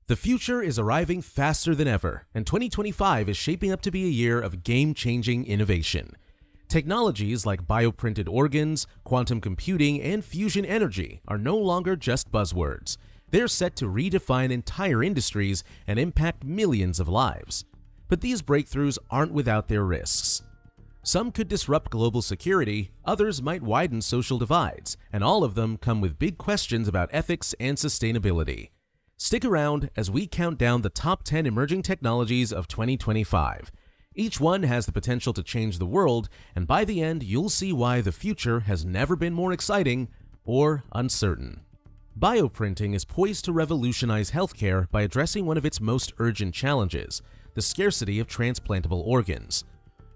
The future is arriving faster than ever, and 2025 is shaping up to be a year of game-changing innovation. Technologies like bioprinted organs, quantum computing, and fusion energy are no longer just buzzwords. They're set to redefine entire industries and impact millions of lives. But these breakthroughs aren't without their risks. Some could disrupt global security, others might widen social divides, and all of them come with big questions about ethics and sustainability. Stick around as we count down the top 10 emerging technologies of 2025. Each one has the potential to change the world, and by the end, you'll see why the future has never been more exciting or uncertain. Bioprinting is poised to revolutionize healthcare by addressing one of its most urgent challenges, the scarcity of transplantable organs.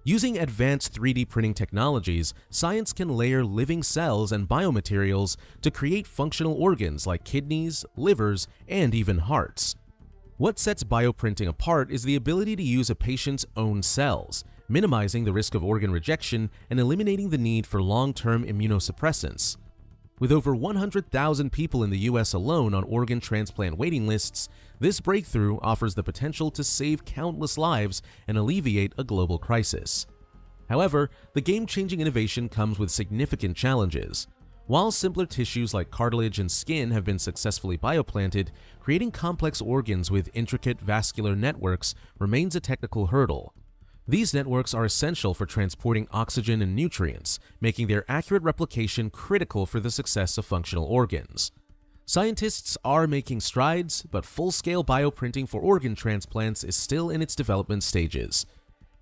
Using advanced 3D printing technologies, science can layer living cells and biomaterials to create functional organs like kidneys, livers, and even hearts. What sets bioprinting apart is the ability to use a patient's own cells, minimizing the risk of organ rejection and eliminating the need for long-term immunosuppressants. With over 100,000 people in the US alone on organ transplant waiting lists, this breakthrough offers the potential to save countless lives and alleviate a global crisis. However, the game-changing innovation comes with significant challenges. While simpler tissues like cartilage and skin have been successfully bioplanted, creating complex organs with intricate vascular networks remains a technical hurdle. These networks are essential for transporting oxygen and nutrients, making their accurate replication critical for the success of functional organs. Scientists are making strides, but full-scale bioprinting for organ transplants is still in its development stages.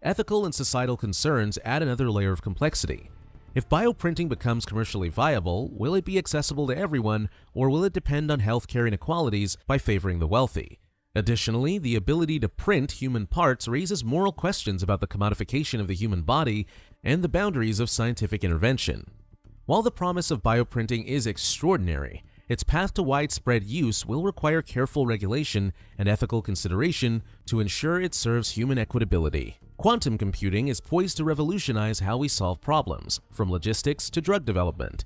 Ethical and societal concerns add another layer of complexity. If bioprinting becomes commercially viable, will it be accessible to everyone, or will it depend on healthcare inequalities by favoring the wealthy? Additionally, the ability to print human parts raises moral questions about the commodification of the human body and the boundaries of scientific intervention. While the promise of bioprinting is extraordinary, its path to widespread use will require careful regulation and ethical consideration to ensure it serves human equitability. Quantum computing is poised to revolutionize how we solve problems, from logistics to drug development.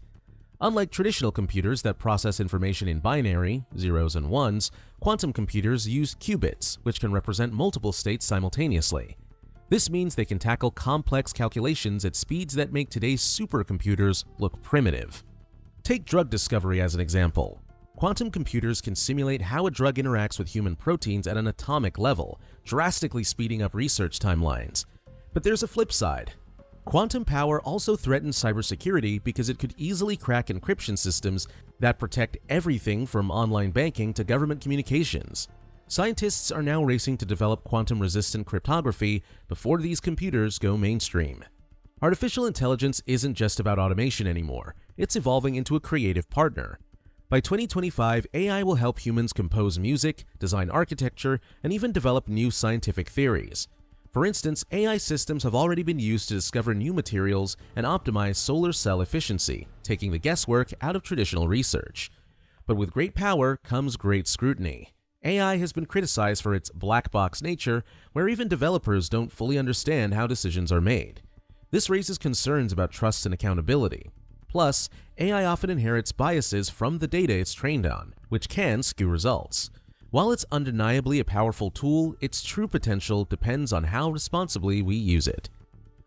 Unlike traditional computers that process information in binary, zeros and ones, quantum computers use qubits, which can represent multiple states simultaneously. This means they can tackle complex calculations at speeds that make today's supercomputers look primitive. Take drug discovery as an example. Quantum computers can simulate how a drug interacts with human proteins at an atomic level, drastically speeding up research timelines. But there's a flip side. Quantum power also threatens cybersecurity because it could easily crack encryption systems that protect everything from online banking to government communications. Scientists are now racing to develop quantum-resistant cryptography before these computers go mainstream. Artificial intelligence isn't just about automation anymore, it's evolving into a creative partner. By 2025, AI will help humans compose music, design architecture, and even develop new scientific theories. For instance, AI systems have already been used to discover new materials and optimize solar cell efficiency, taking the guesswork out of traditional research. But with great power comes great scrutiny. AI has been criticized for its black box nature, where even developers don't fully understand how decisions are made. This raises concerns about trust and accountability. Plus, AI often inherits biases from the data it's trained on, which can skew results. While it's undeniably a powerful tool, its true potential depends on how responsibly we use it.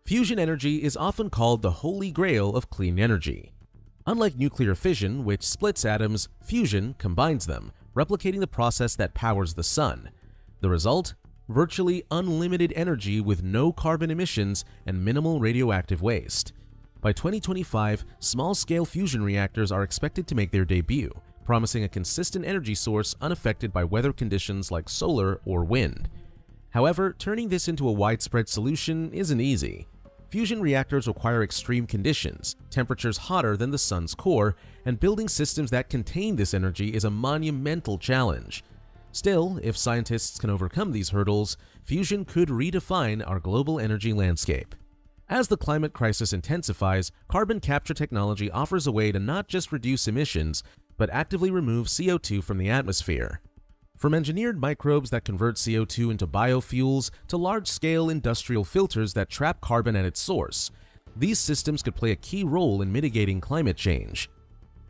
Fusion energy is often called the holy grail of clean energy. Unlike nuclear fission, which splits atoms, fusion combines them, replicating the process that powers the sun. The result? Virtually unlimited energy with no carbon emissions and minimal radioactive waste. By 2025, small-scale fusion reactors are expected to make their debut, promising a consistent energy source unaffected by weather conditions like solar or wind. However, turning this into a widespread solution isn't easy. Fusion reactors require extreme conditions, temperatures hotter than the sun's core, and building systems that contain this energy is a monumental challenge. Still, if scientists can overcome these hurdles, fusion could redefine our global energy landscape. As the climate crisis intensifies, carbon capture technology offers a way to not just reduce emissions, but actively remove CO2 from the atmosphere. From engineered microbes that convert CO2 into biofuels to large-scale industrial filters that trap carbon at its source, these systems could play a key role in mitigating climate change.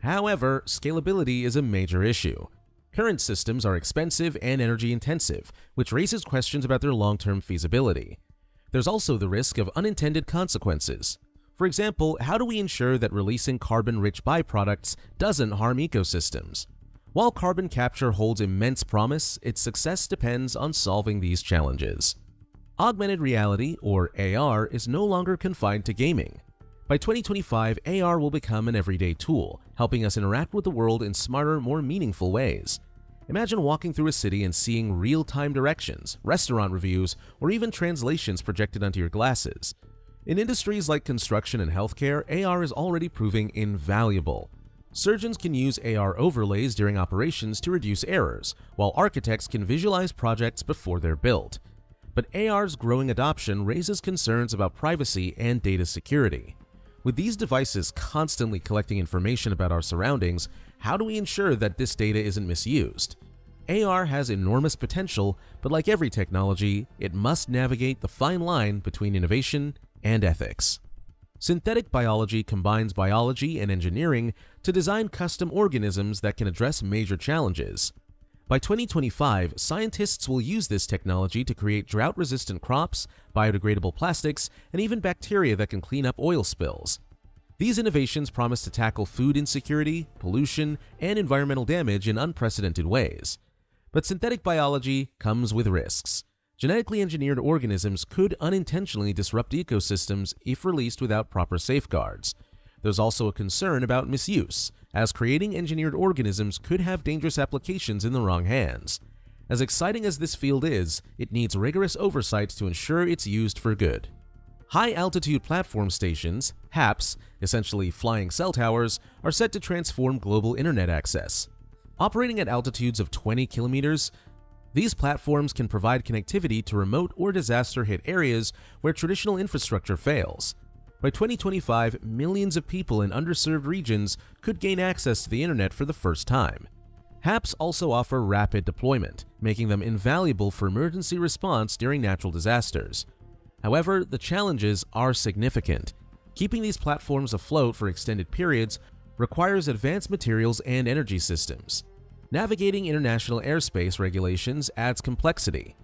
However, scalability is a major issue. Current systems are expensive and energy intensive, which raises questions about their long-term feasibility. There's also the risk of unintended consequences. For example, how do we ensure that releasing carbon-rich byproducts doesn't harm ecosystems? While carbon capture holds immense promise, its success depends on solving these challenges. Augmented reality, or AR, is no longer confined to gaming. By 2025, AR will become an everyday tool, helping us interact with the world in smarter, more meaningful ways. Imagine walking through a city and seeing real-time directions, restaurant reviews, or even translations projected onto your glasses. In industries like construction and healthcare, AR is already proving invaluable. Surgeons can use AR overlays during operations to reduce errors, while architects can visualize projects before they're built. But AR's growing adoption raises concerns about privacy and data security. With these devices constantly collecting information about our surroundings, how do we ensure that this data isn't misused? AR has enormous potential, but like every technology, it must navigate the fine line between innovation and ethics. Synthetic biology combines biology and engineering to design custom organisms that can address major challenges. By 2025, scientists will use this technology to create drought-resistant crops, biodegradable plastics, and even bacteria that can clean up oil spills. These innovations promise to tackle food insecurity, pollution, and environmental damage in unprecedented ways. But synthetic biology comes with risks. Genetically engineered organisms could unintentionally disrupt ecosystems if released without proper safeguards. There's also a concern about misuse, as creating engineered organisms could have dangerous applications in the wrong hands. As exciting as this field is, it needs rigorous oversight to ensure it's used for good. High-altitude platform stations, HAPS, essentially flying cell towers, are set to transform global internet access. Operating at altitudes of 20 kilometers, these platforms can provide connectivity to remote or disaster-hit areas where traditional infrastructure fails. By 2025, millions of people in underserved regions could gain access to the internet for the first time. HAPS also offer rapid deployment, making them invaluable for emergency response during natural disasters. However, the challenges are significant. Keeping these platforms afloat for extended periods requires advanced materials and energy systems. Navigating international airspace regulations adds complexity.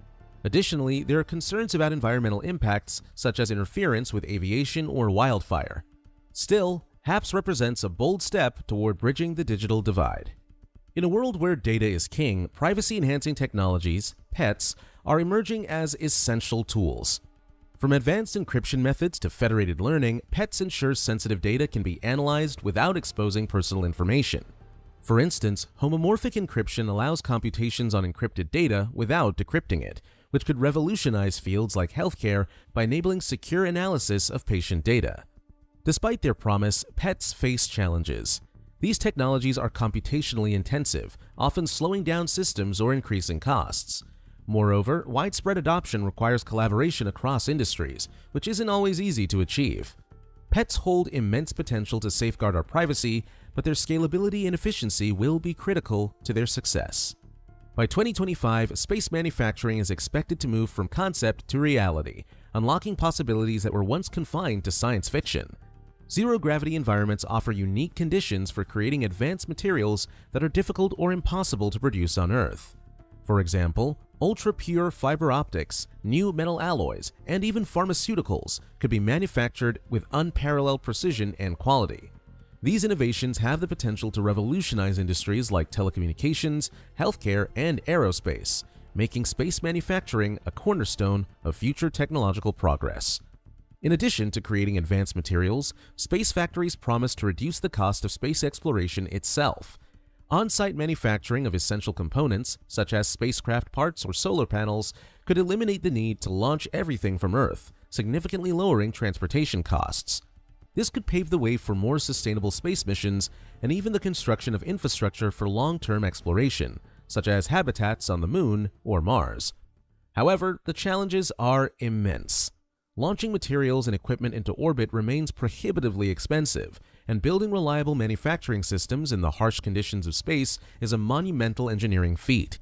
Additionally, there are concerns about environmental impacts such as interference with aviation or wildfire. Still, HAPS represents a bold step toward bridging the digital divide. In a world where data is king, privacy-enhancing technologies, PETs, are emerging as essential tools. From advanced encryption methods to federated learning, PETs ensure sensitive data can be analyzed without exposing personal information. For instance, homomorphic encryption allows computations on encrypted data without decrypting it, which could revolutionize fields like healthcare by enabling secure analysis of patient data. Despite their promise, PETs face challenges. These technologies are computationally intensive, often slowing down systems or increasing costs. Moreover, widespread adoption requires collaboration across industries, which isn't always easy to achieve. PETs hold immense potential to safeguard our privacy, but their scalability and efficiency will be critical to their success. By 2025, space manufacturing is expected to move from concept to reality, unlocking possibilities that were once confined to science fiction. Zero-gravity environments offer unique conditions for creating advanced materials that are difficult or impossible to produce on Earth. For example, ultra-pure fiber optics, new metal alloys, and even pharmaceuticals could be manufactured with unparalleled precision and quality. These innovations have the potential to revolutionize industries like telecommunications, healthcare, and aerospace, making space manufacturing a cornerstone of future technological progress. In addition to creating advanced materials, space factories promise to reduce the cost of space exploration itself. On-site manufacturing of essential components, such as spacecraft parts or solar panels, could eliminate the need to launch everything from Earth, significantly lowering transportation costs. This could pave the way for more sustainable space missions and even the construction of infrastructure for long-term exploration, such as habitats on the Moon or Mars. However, the challenges are immense. Launching materials and equipment into orbit remains prohibitively expensive, and building reliable manufacturing systems in the harsh conditions of space is a monumental engineering feat.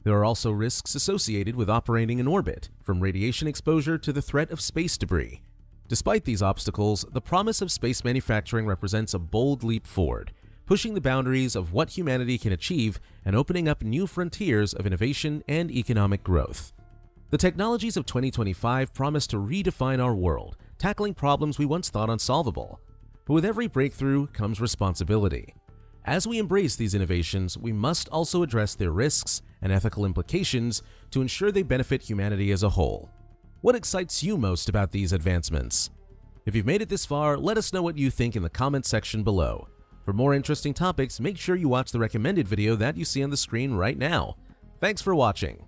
There are also risks associated with operating in orbit, from radiation exposure to the threat of space debris. Despite these obstacles, the promise of space manufacturing represents a bold leap forward. pushing the boundaries of what humanity can achieve and opening up new frontiers of innovation and economic growth. The technologies of 2025 promise to redefine our world, tackling problems we once thought unsolvable. But with every breakthrough comes responsibility. As we embrace these innovations, we must also address their risks and ethical implications to ensure they benefit humanity as a whole. What excites you most about these advancements? If you've made it this far, let us know what you think in the comments section below. For more interesting topics, make sure you watch the recommended video that you see on the screen right now. Thanks for watching.